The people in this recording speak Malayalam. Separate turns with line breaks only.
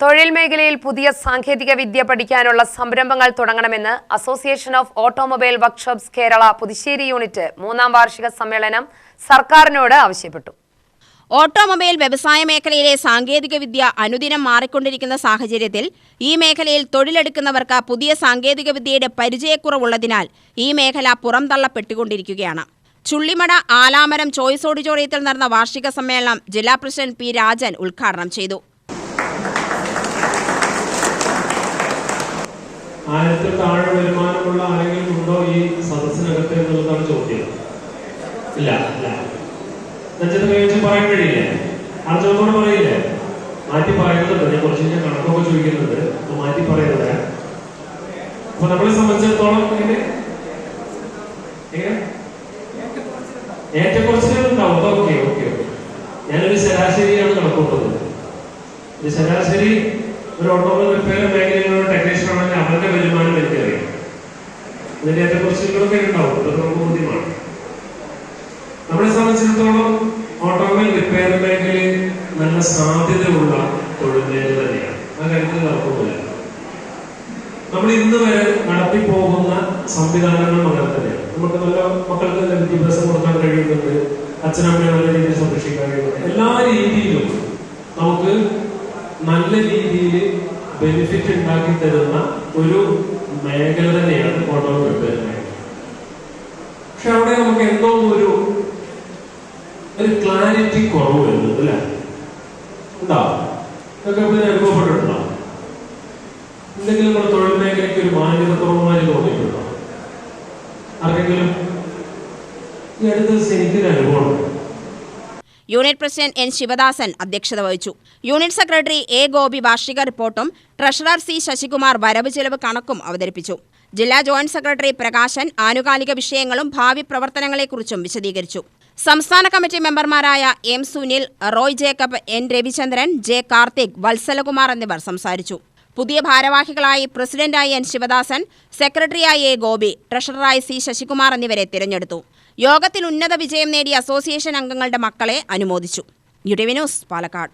തൊഴിൽ മേഖലയിൽ പുതിയ സാങ്കേതിക വിദ്യ പഠിക്കാനുള്ള സംരംഭങ്ങൾ തുടങ്ങണമെന്ന് association of automobile workshops Kerala Puthussery unit 3ാം വാർഷിക സമ്മേളനം സർക്കാരിനോട് ആവശ്യപ്പെട്ടു.
ഓട്ടോമൊബൈൽ വ്യവസായ മേഖലയിലെ സാങ്കേതികവിദ്യ അനുദിനം മാറിക്കൊണ്ടിരിക്കുന്ന സാഹചര്യത്തിൽ ഈ മേഖലയിൽ തൊഴിലെടുക്കുന്നവർക്ക് പുതിയ സാങ്കേതികവിദ്യയുടെ പരിചയക്കുറവുള്ളതിനാൽ ഈ മേഖല പുറംതള്ളപ്പെട്ടുകൊണ്ടിരിക്കുകയാണ്. ചുള്ളിമട ആലാമരം ചോയ്സ് ഓഡിറ്റോറിയത്തിൽ നടന്ന വാർഷിക സമ്മേളനം ജില്ലാ പ്രസിഡന്റ് പി രാജൻ ഉദ്ഘാടനം ചെയ്തു.
ആയിരത്തിൽ താഴെ വരുമാനമുള്ള ആരെങ്കിലും ഉണ്ടോ ഈ സദസ്സിനകത്ത് എന്നുള്ളതാണ് ചോദ്യം. ഇല്ല നെഞ്ചത്ത് കഴിച്ച് പറയാൻ കഴിയില്ലേ? അർജുനോട് പറയില്ലേ? മാറ്റി പറയുന്നുണ്ട്. ഞാൻ കുറച്ച് കണക്കൊക്കെ ചോദിക്കുന്നുണ്ട്, മാറ്റി പറയുന്നത്. അപ്പൊ നമ്മളെ സംബന്ധിച്ചിടത്തോളം ഏറ്റക്കുറച്ചിലുണ്ടാവും. ഓക്കെ ഓക്കെ ഞാനൊരു ശരാശരിയാണ് കണക്കൂട്ടുന്നത്. ഒരു ശരാശരി ഒരു ഓട്ടോമൊബൈൽ റിപ്പയർ മേഖലയിലുള്ള ടെക്നീഷ്യൻ ആണെങ്കിൽ അവരുടെ വരുമാനം എനിക്കറിയാം. ഇതിന്റെ ഏറ്റക്കുറച്ചിലുകളൊക്കെ ഉണ്ടാവും. ഇതൊക്കെ നമുക്ക് ബോധ്യമാണ്. നമ്മളെ സംബന്ധിച്ചിടത്തോളം ഓട്ടോമൊബൈൽ റിപ്പയർ മേഖലയിൽ നല്ല സാധ്യതയുള്ള തൊഴിൽ മേഖല തന്നെയാണ്. ആ കാര്യത്തിൽ തർക്കമില്ല. നമ്മൾ ഇന്ന് വരെ നടത്തിപ്പോകുന്ന സംവിധാനങ്ങളും അങ്ങനെ തന്നെയാണ്. നമുക്ക് നല്ല മക്കൾക്ക് നല്ല വിദ്യാഭ്യാസം കൊടുക്കാൻ കഴിയുന്നുണ്ട്, അച്ഛനമ്മയെ നല്ല രീതിയിൽ സംരക്ഷിക്കാൻ കഴിയുന്നുണ്ട്. എല്ലാ രീതിയിലും നമുക്ക് നല്ല രീതിയിൽ ബെനിഫിറ്റ് ഉണ്ടാക്കി തരുന്ന ഒരു മേഖല തന്നെയാണ് ഓട്ടോമൊബൈൽ റിപ്പയർ മേഖല. പക്ഷെ അവിടെ നമുക്ക് എന്തോ ഒരു ക്ലാരിറ്റി കുറവ് വരുന്നത് അല്ലേ? ഉണ്ടാവും. ഇതൊക്കെ എപ്പോഴും അനുഭവപ്പെട്ടിട്ടുണ്ടോ? എന്തെങ്കിലും നമ്മുടെ തൊഴിൽ മേഖലയ്ക്ക് ഒരു മാന്യത കുറവുമായി തോന്നിയിട്ടുണ്ടോ ആർക്കെങ്കിലും? ഈ അടുത്ത ദിവസം എനിക്കൊരു അനുഭവമുണ്ട്.
യൂണിറ്റ് പ്രസിഡന്റ് എൻ ശിവദാസൻ അധ്യക്ഷത വഹിച്ചു. യൂണിറ്റ് സെക്രട്ടറി എ ഗോപി വാർഷിക റിപ്പോർട്ടും ട്രഷറർ സി ശശികുമാർ വരവ് ചെലവ് കണക്കും അവതരിപ്പിച്ചു. ജില്ലാ ജോയിന്റ് സെക്രട്ടറി പ്രകാശൻ ആനുകാലിക വിഷയങ്ങളും ഭാവി പ്രവർത്തനങ്ങളെക്കുറിച്ചും വിശദീകരിച്ചു. സംസ്ഥാന കമ്മിറ്റി മെമ്പർമാരായ M Sunil, Roy Jacob, N Ravichandran, J Karthik, Valsalakumar എന്നിവർ സംസാരിച്ചു. പുതിയ ഭാരവാഹികളായി പ്രസിഡന്റായി എൻ ശിവദാസൻ, സെക്രട്ടറിയായി എ ഗോപി, ട്രഷററായി സി ശശികുമാർ എന്നിവരെ തിരഞ്ഞെടുത്തു. യോഗത്തിൽ ഉന്നത വിജയം നേടിയ അസോസിയേഷൻ അംഗങ്ങളുടെ മക്കളെ അനുമോദിച്ചു. യുടിവി ന്യൂസ്, പാലക്കാട്.